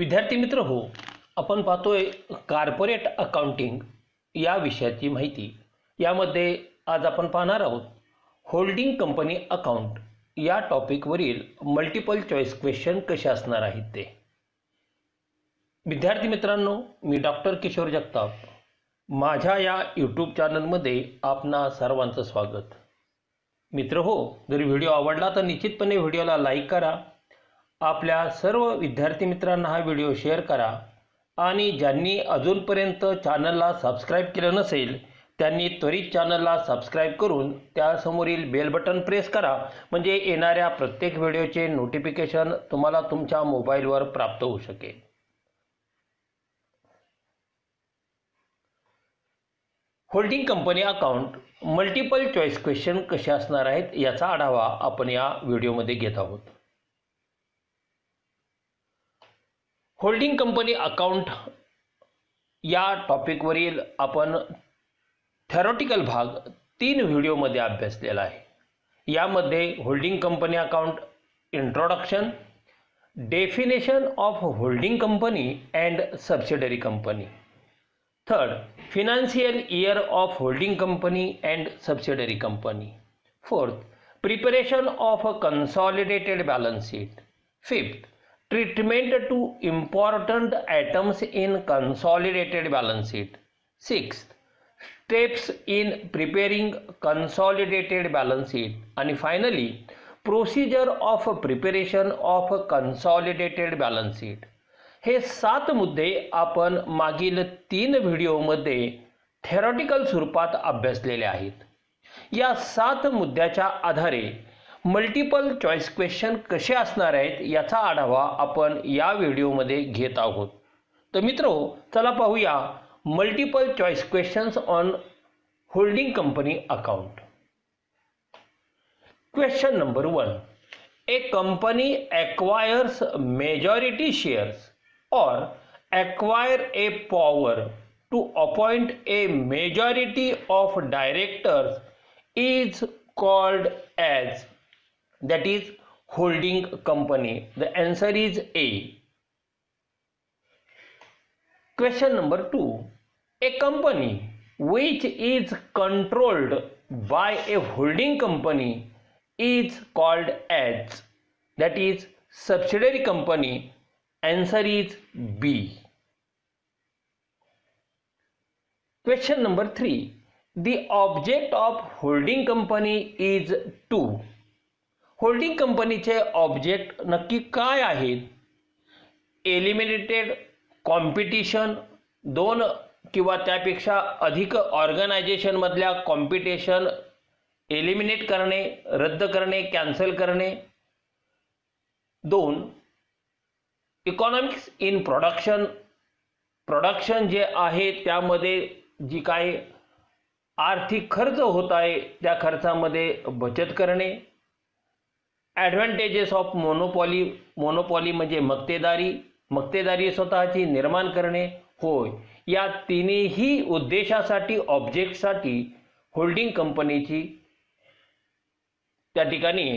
विद्यार्थी मित्र हो, आपण पाहतोय कॉर्पोरेट अकाउंटिंग या विषयाची माहिती। यामध्ये आज आपण पाहणार आहोत होल्डिंग कंपनी अकाउंट या टॉपिकवरील मल्टिपल चॉईस क्वेश्चन कसे असणार आहेत ते। विद्यार्थी मित्रांनो, मी डॉक्टर किशोर जगताप, माझ्या या यूट्यूब चॅनलमध्ये आपणा सर्वांचं स्वागत। मित्र हो, जर व्हिडिओ आवडला तर निश्चितपणे व्हिडिओला लाईक करा, आपल्या सर्व विद्यार्थी मित्रांना हा व्हिडिओ शेअर करा आणि ज्यांनी अजूनपर्यंत चॅनलला सबस्क्राइब केलं नसेल त्यांनी त्वरित चॅनलला सबस्क्राइब करून त्यासमोरील बेल बटन प्रेस करा, म्हणजे येणाऱ्या प्रत्येक व्हिडिओचे नोटिफिकेशन तुम्हाला तुमच्या मोबाईलवर प्राप्त होऊ शकेल। Holding company account multiple choice question कसे असणार आहेत याचा आढावा आपण या व्हिडिओमध्ये घेत आहोत। होल्डिंग कंपनी अकाउंट या टॉपिकवरील आपण थेरॉटिकल भाग 3 व्हिडिओमध्ये अभ्यासलेला आहे। यामध्ये holding company account introduction, definition of holding company and subsidiary company, third financial year of holding company and subsidiary company, fourth preparation of a consolidated balance sheet, fifth treatment to important items in consolidated balance sheet, sixth steps in preparing consolidated balance sheet, and finally procedure of preparation of consolidated balance sheet। हे 7 मुद्दे आपण मागील 3 व्हिडिओमध्ये theoretical स्वरूपात अभ्यासलेले आहेत। या 7 मुद्द्याच्या आधारे मल्टिपल चॉईस क्वेश्चन कसे असणार आहेत याचा आढावा आपण या व्हिडिओमध्ये घेत आहोत। तर मित्रो, चला पाहूया multiple choice questions on holding company account. Question number 1, A company acquires majority shares or acquire a power to appoint a majority of directors is called as, that is holding company. The answer is A. Question number 2, a company which is controlled by a holding company is called as, that is subsidiary company. Answer is B. Question number 3, the object of holding company is to. Holding कंपनीचे object नक्की काय आहेत? Eliminated competition, 2 किंवा त्यापेक्षा अधिक organisation मधल्या competition eliminate करणे, रद्द करणे, कॅन्सल करणे। 2 इकॉनॉमिक्स इन प्रोडक्शन, प्रोडक्शन जे आहे त्यामध्ये जी काही आर्थिक खर्च होत आहे त्या खर्चामध्ये बचत करणे। ॲडव्हांटेजेस ऑफ मोनोपॉली, मोनोपॉली म्हणजे मक्तेदारी, मक्तेदारी स्वतःची निर्माण करणे होय। या तिन्ही उद्देशासाठी, ऑब्जेक्टसाठी होल्डिंग कंपनीची त्या ठिकाणी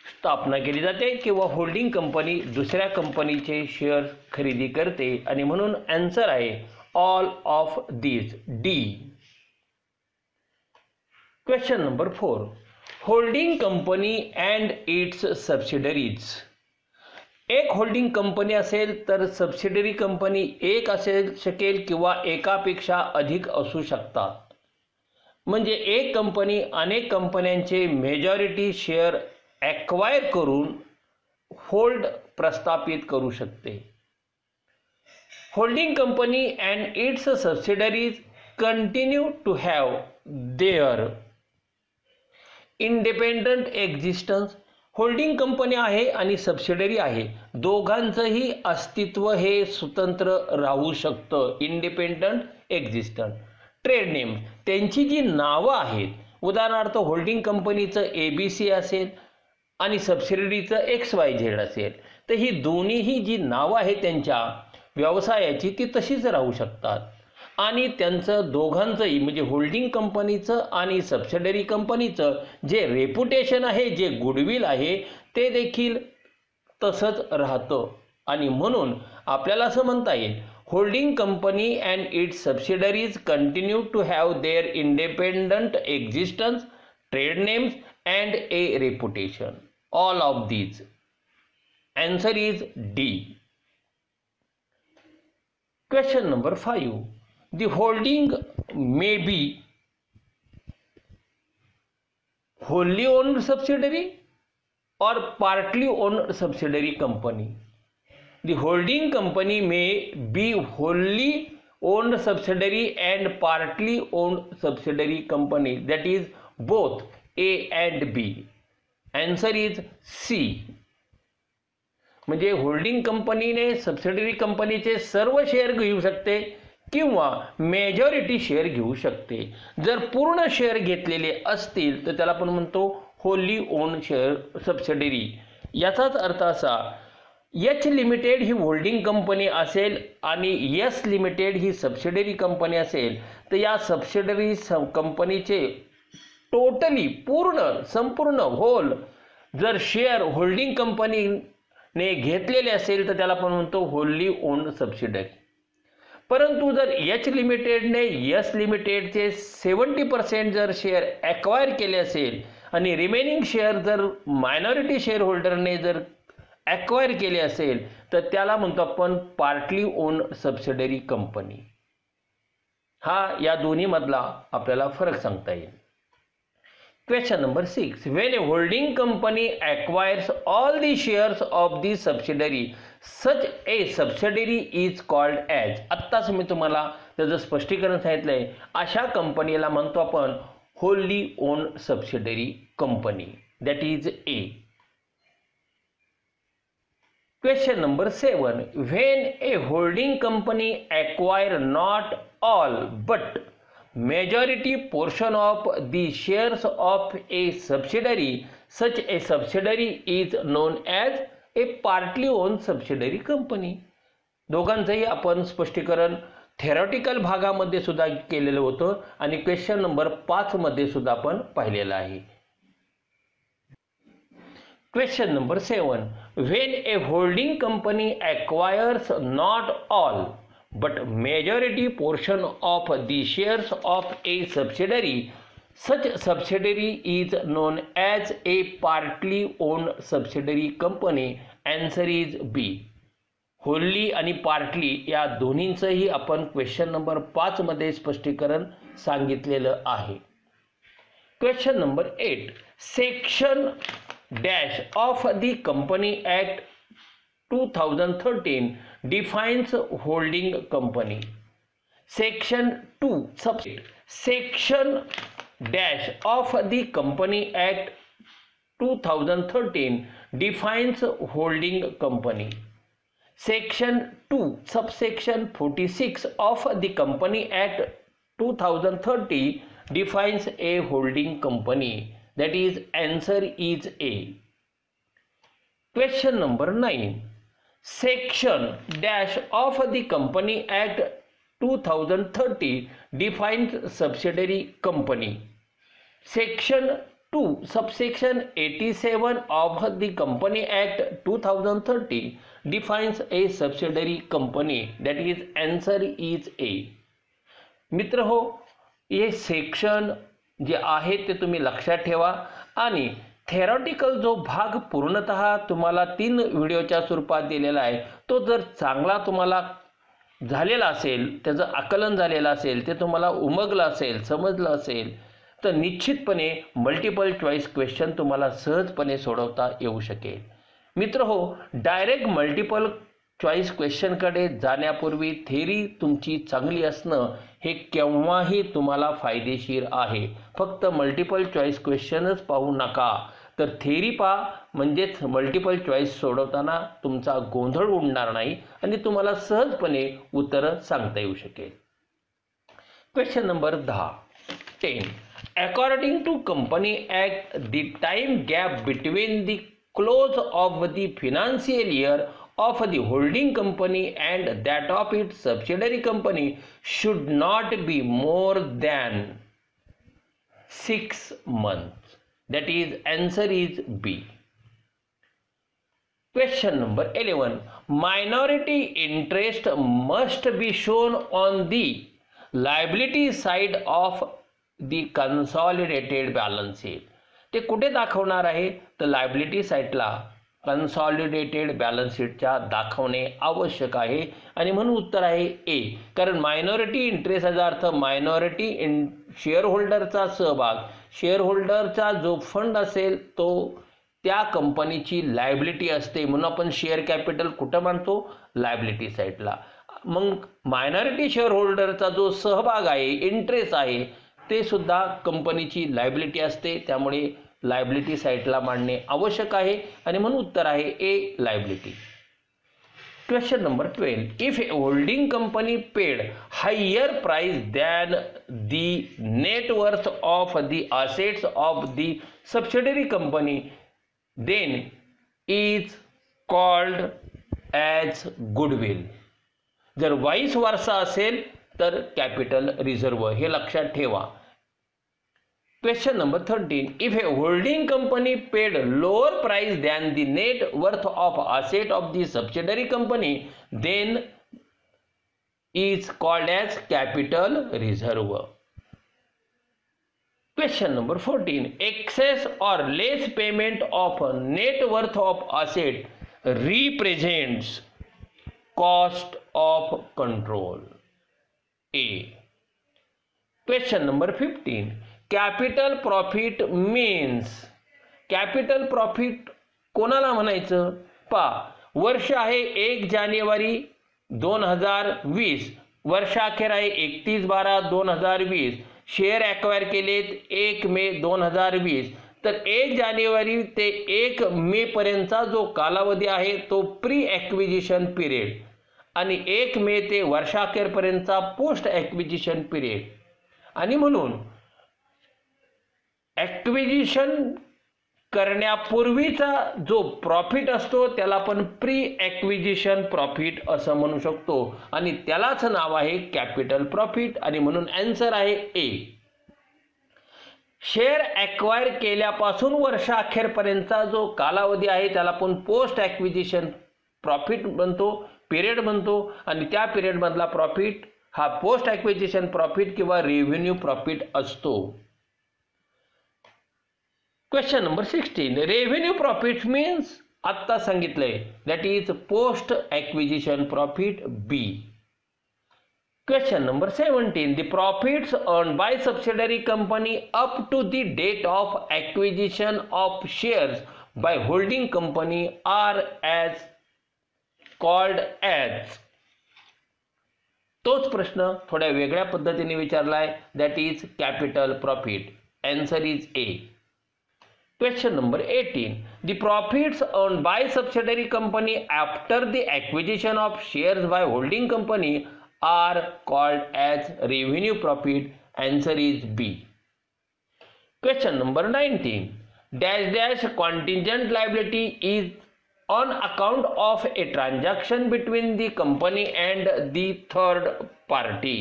स्थापना केली जाते किंवा होल्डिंग कंपनी दुसऱ्या कंपनीचे शेअर खरेदी करते आणि म्हणून आन्सर आहे all of these, D. Question number 4, holding company and its subsidiaries. एक होल्डिंग कंपनी असेल तर सबसिडरी कंपनी एक असेल शकेल किंवा एकापेक्षा अधिक असू शकतात। म्हणजे एक कंपनी अनेक कंपन्यांचे मेजॉरिटी शेअर ॲक्वायर करून होल्ड प्रस्थापित करू शकते। Holding company and its subsidiaries continue to have their independent existence. Holding company आहे आणि सबसिडरी आहे, दोघांचंही अस्तित्व हे स्वतंत्र राहू शकतं, इंडिपेंडंट एक्झिस्टन्स। ट्रेड नेम, त्यांची जी नावं आहेत, उदाहरणार्थ होल्डिंग कंपनीचं ABC असेल आणि सबसिडरीचं XYZ असेल, तर ही दोन्हीही जी नावं आहेत त्यांच्या व्यवसायाची ती तशीच राहू शकतात आणि त्यांचं दोघांचंही म्हणजे होल्डिंग कंपनीचं आणि सबसिडरी कंपनीचं जे रेप्युटेशन आहे, जे गुडविल आहे ते देखील तसंच राहतं आणि म्हणून आपल्याला असं म्हणता येईल, holding company and its subsidiaries continue to have their independent existence, trade names and a reputation. All of these. Answer is D. Question number 5. The holding may be wholly owned subsidiary or partly owned subsidiary company. The holding company may be wholly owned subsidiary and partly owned subsidiary company, that is both A and B. Answer is C. म्हणजे holding कंपनीने subsidiary कंपनीचे सर्व share घेऊ शकते किंवा majority share घेऊ शकते. जर पूर्ण शेअर घेतलेले असतील तर त्याला आपण म्हणतो होली ओन शेअर सबसिडरी. याचाच अर्थ असा, एच लिमिटेड ही होल्डिंग कंपनी असेल आणि एस लिमिटेड ही सबसिडरी कंपनी असेल तर या सबसिडरी कंपनीचे टोटली संपूर्ण होल जर शेअर होल्डिंग कंपनी ने घेतलेले असेल तर त्याला आपण म्हणतो होल्ली ओन्ड सबसिडरी. परंतु जर एच लिमिटेडने एस लिमिटेडचे 70% जर शेअर ॲक्वायर केले असेल आणि रिमेनिंग शेअर जर मायनॉरिटी शेअर होल्डरने जर ॲक्वायर केले असेल तर त्याला म्हणतो आपण पार्टली ओन्ड सबसिडरी कंपनी. हा या दोन्ही मधला आपल्याला फरक सांगता येईल. Question number 6. When a holding company acquires all the shares of the subsidiary, such a subsidiary is called as. आत्ताच मी तुम्हाला त्याचं स्पष्टीकरण सांगितलंय. अशा कंपनीला म्हणतो आपण wholly owned subsidiary company, that is A. Question number 7. When a holding company acquire not all but majority portion of the shares of a subsidiary, such a subsidiary is known as a partly owned subsidiary company. दोघांचंही आपण स्पष्टीकरण theoretical भागामध्ये सुद्धा केलेलं होतं आणि question number 5 मध्ये सुद्धा आपण पाहिलेलं आहे. Question number 7. When a holding company acquires not all but majority portion of the shares of a subsidiary, such subsidiary is known as a partly owned subsidiary company. Answer is B. wholly आणि partly या दोन्हींचंही आपण question number 5 मध्ये स्पष्टीकरण सांगितलेलं आहे. Question number 8. Section dash of the company act 2013 defines holding company. Section 2 Section dash of the Company Act 2013 defines holding company. Section 2 subsection 46 of the Company Act 2030 defines a holding company. That is, answer is A. Question number 9. Section dash of the Company Act 2030 defines subsidiary company. Section 2 subsection 87 of the Company Act 2030 defines a subsidiary company. That is, answer is A. मित्र हो, हे section जे आहे ते तुम्ही लक्षात ठेवा आणि थेरॉटिकल जो भाग पूर्णतः तुम्हाला 3 व्हिडिओच्या स्वरूपात दिलेला आहे तो जर चांगला तुम्हाला झालेला असेल, त्याचं आकलन झालेलं असेल, ते तुम्हाला उमगलं असेल, समजलं असेल तर निश्चितपणे मल्टिपल चॉईस क्वेश्चन तुम्हाला सहजपणे सोडवता येऊ शकेल. मित्र हो, डायरेक्ट मल्टिपल चॉईस क्वेश्चनकडे जाण्यापूर्वी थेरी तुमची चांगली असणं हे केव्हाही तुम्हाला फायदेशीर आहे. फक्त मल्टिपल चॉईस क्वेश्चनच पाहू नका, तर थेरी पहा, म्हणजेच मल्टिपल चॉईस सोडवताना तुमचा गोंधळ उडणार नाही आणि तुम्हाला सहजपणे उत्तर सांगता येऊ शकेल. Question number 10. According to Company Act, the time gap between the close of the financial year of the holding company and that of its subsidiary company should not be more than 6 months. That is, answer is B. Question number 11. Minority interest must be shown on the liability side of the consolidated balance sheet. ते कुठे दाखवणार आहे तर liability साइडला consolidated balance शीटच्या दाखवणे आवश्यक आहे आणि म्हणून उत्तर आहे ए. कारण मायनॉरिटी इंटरेस्ट याचा अर्थ मायनॉरिटी शेअर होल्डरचा सहभाग, शेअर होल्डरचा जो फंड असेल तो त्या कंपनीची लायबिलिटी असते, म्हणून आपण शेअर कॅपिटल कुठं मानतो लायबिलिटी साइडला. मग मायनॉरिटी शेअर होल्डरचा जो सहभाग आहे, इंटरेस्ट आहे, ते सुद्धा कंपनीची लायबिलिटी असते, त्यामुळे लायबिलिटी साइडला मांडणे आवश्यक आहे आणि म्हणून उत्तर आहे A liability. Question number 12. If a holding company paid higher price than the net worth of the assets of the subsidiary company then is called as goodwill. जर वाईस वर्सा असेल तर कॅपिटल रिझर्व, हे लक्षात ठेवा. Question number 13. If a holding company paid lower price than the net worth of asset of the subsidiary company, then is called as capital reserve. Question number 14. Excess or less payment of net worth of asset represents cost of control. A. Question number 15. Capital profit means. Capital profit कोणाला म्हणायचं वर्ष आहे 1 जानेवारी 2020, वर्षाखेर आहे 31/12/2020, share acquire केलेत 1 मे 2020. तर 1 जानेवारी ते 1 मे पर्यंतचा जो कालावधी आहे तो प्री ॲक्विजिशन पिरियड आणि 1 मे ते वर्षाखेरपर्यंतचा पोस्ट ॲक्विजिशन पिरियड. आणि म्हणून ॲक्विजिशन करण्यापूर्वीचा जो प्रॉफिट असतो त्याला आपण प्री ॲक्विजिशन प्रॉफिट असं म्हणू शकतो आणि त्यालाच नाव आहे कॅपिटल प्रॉफिट आणि म्हणून आन्सर आहे ए. शेअर ॲक्वायर केल्यापासून वर्षाखेरपर्यंतचा जो कालावधी आहे त्याला आपण पोस्ट ॲक्विजिशन प्रॉफिट म्हणतो, पिरियड म्हणतो आणि त्या पिरियडमधला प्रॉफिट हा पोस्ट ॲक्विजिशन प्रॉफिट किंवा रेव्हेन्यू प्रॉफिट असतो. Question number 16. Revenue profit means आत्ता सांगितलंय that is post acquisition profit B. Question number 17. The profits earn by subsidiary company up to the date of acquisition of shares by holding company are as called as. तोच प्रश्न थोड्या वेगळ्या पद्धतीने विचारलाय that is capital profit. Answer is a. Question number 18. The profits earned by subsidiary company after the acquisition of shares by holding company are called as revenue profit. Answer is B. Question number 19. Dash dash contingent liability is on account of a transaction between the company and the third party.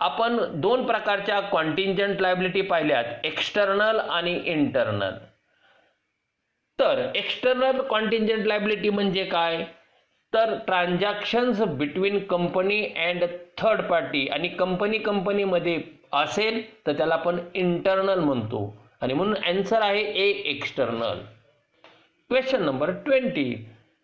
आपण 2 प्रकारच्या कॉन्टिंजंट liability पाहिल्यात, external आणि internal. तर external कॉन्टिंजंट liability म्हणजे काय तर transactions between company and third party आणि कंपनीमध्ये असेल तर त्याला आपण इंटरनल म्हणतो आणि म्हणून आन्सर आहे A external. Question number 20.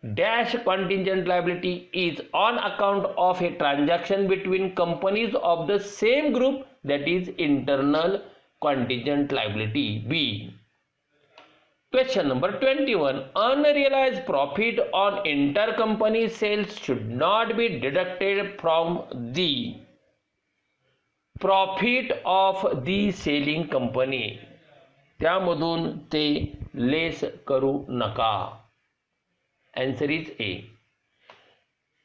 Dash contingent liability is on account of a transaction between companies of the same group, that is internal contingent liability B. Question number 21. Unrealized profit on intercompany sales should not be deducted from the profit of the selling company. त्यामधून ते लेस करू नका. Answer is A.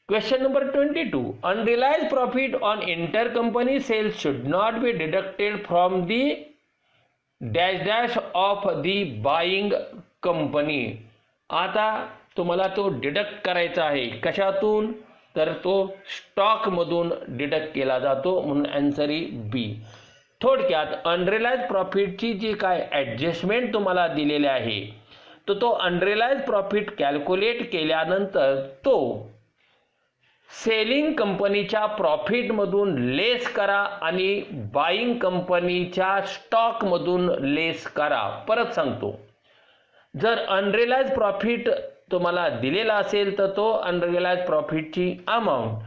Question number 22. Unrealized profit on intercompany sales should not be deducted from the dash dash of the buying company. आता तुम्हाला तो deduct करायचा आहे कशातून तर तो स्टॉक मधून डिडक्ट केला जातो म्हणून आन्सर आहे बी. थोडक्यात अनरिलाइज प्रॉफिटची जी काय ॲडजस्टमेंट तुम्हाला दिलेली आहे तर तो अनरिअलाइज प्रॉफिट कॅल्क्युलेट केल्यानंतर तो सेलिंग कंपनीच्या प्रॉफिटमधून लेस करा आणि बाईंग कंपनीच्या स्टॉकमधून लेस करा. परत सांगतो, जर अनरिअलाइज प्रॉफिट तुम्हाला दिलेला असेल तर तो अनरिअलाइज प्रॉफिटची अमाऊंट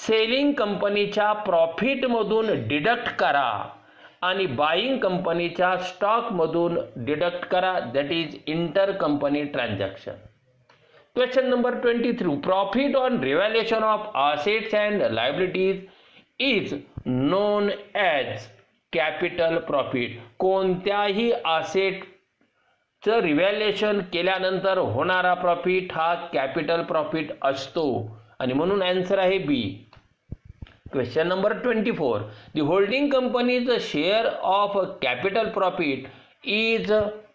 सेलिंग कंपनीच्या प्रॉफिटमधून डिडक्ट करा आणि बाईंग कंपनीच्या स्टॉकमधून डिडक्ट करा. That is inter company transaction. Question number 23. Profit on revaluation of assets and liabilities is known as capital profit. कोणत्याही असेटचं रिव्हॅल्युएशन केल्यानंतर होणारा प्रॉफिट हा कॅपिटल प्रॉफिट असतो आणि म्हणून आन्सर आहे B. Question number 24. The holding company's share of capital profit is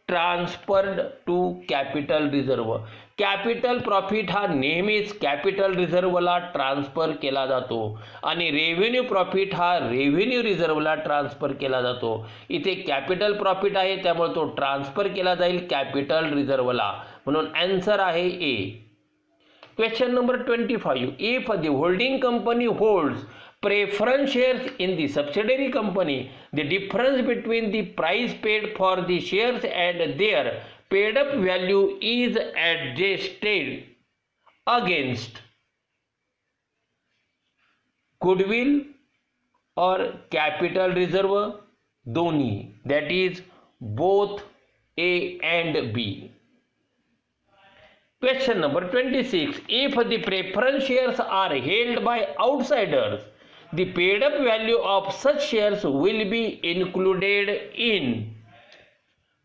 transferred to capital reserve. Capital profit हा नेहमीच कॅपिटल रिझर्व्हला ट्रान्सफर केला जातो आणि रेव्हेन्यू प्रॉफिट हा रेव्हेन्यू रिझर्व्हला ट्रान्सफर केला जातो. इथे कॅपिटल प्रॉफिट आहे त्यामुळे तो ट्रान्सफर केला जाईल कॅपिटल रिझर्व्हला, म्हणून आन्सर आहे A. Question number 25. If the holding company holds preference shares in the subsidiary company, the difference between the price paid for the shares and their paid up value is adjusted against goodwill or capital reserve, दोन्ही. That is both A and B. Question number 26. If the preference shares are held by outsiders, the paid up value of such shares will be included in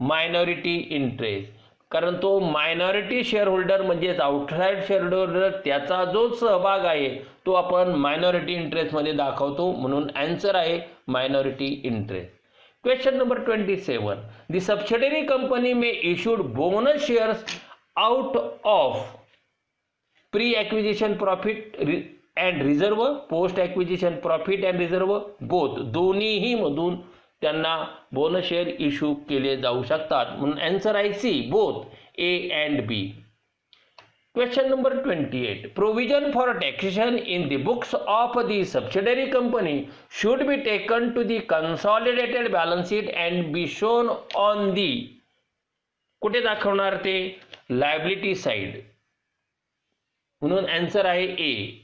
minority interest. कारण तो minority shareholder म्हणजेच outside shareholder त्याचा जो सहभाग आहे तो आपण minority इंटरेस्टमध्ये दाखवतो, म्हणून आन्सर आहे minority interest. Question number 27. The subsidiary company may issued bonus shares out of pre acquisition profit and reserve, post acquisition profit and reserve, both, दोन्हीही मधून त्यांना बोनस शेअर इश्यू केले जाऊ शकतात, म्हणून आन्सर आहे C, both A and B. Question number 28. Provision for taxation in the books of the subsidiary company should be taken to the consolidated balance sheet and be shown on the, कुठे दाखवणार ते, liability side, म्हणून answer आहे A.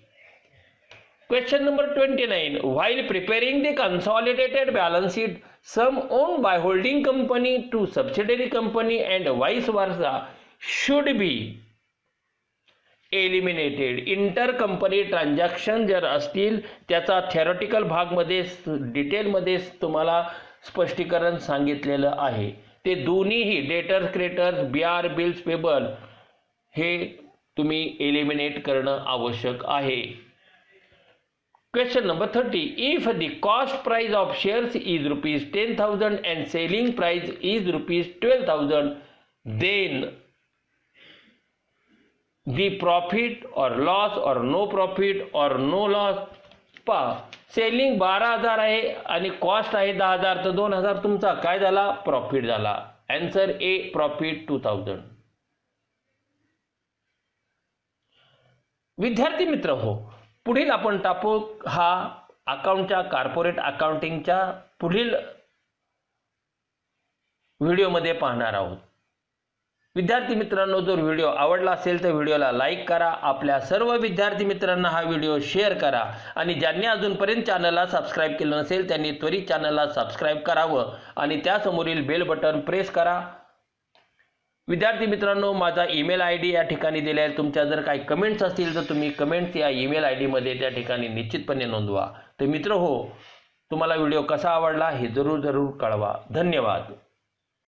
Question number 29. While preparing the consolidated balance sheet, sum owned by holding company to subsidiary company and vice versa should be eliminated. Intercompany transaction जर असतील त्याचा theoretical भागमध्ये डिटेलमध्ये तुम्हाला स्पष्टीकरण सांगितलेलं आहे. ते दोन्हीही debtors creditors BR bills payable हे तुम्ही एलिमिनेट करणं आवश्यक आहे. Question number 30. If the cost price of shares is rupees 10,000 and selling price is rupees 12,000, then the profit or loss or no profit or no loss, selling 12,000 आहे आणि cost आहे 10,000, तर 2,000 तुमचा काय झाला, प्रॉफिट झाला. आन्सर ए, प्रॉफिट 2,000. विद्यार्थी मित्र हो, पुढील आपण टॉपिक हा अकाउंटच्या कॉर्पोरेट अकाउंटिंगच्या पुढील व्हिडिओमध्ये पाहणार आहोत. विद्यार्थी मित्रांनो, जर व्हिडिओ आवडला असेल तर व्हिडिओला लाईक करा, आपल्या सर्व विद्यार्थी मित्रांना हा व्हिडिओ शेअर करा आणि ज्यांनी अजूनपर्यंत चॅनलला सबस्क्राईब केलं नसेल त्यांनी त्वरित चॅनलला सबस्क्राईब करावं आणि त्यासमोरील बेल बटन प्रेस करा. विद्यार्थी मित्रांनो, माझा ईमेल आय डी या ठिकाणी दिला आहे. तुमच्या जर काही कमेंट्स असतील तर तुम्ही कमेंट्स या ईमेल आय डीमध्ये त्या ठिकाणी निश्चितपणे नोंदवा. तर मित्र हो, तुम्हाला व्हिडिओ कसा आवडला हे जरूर कळवा. धन्यवाद.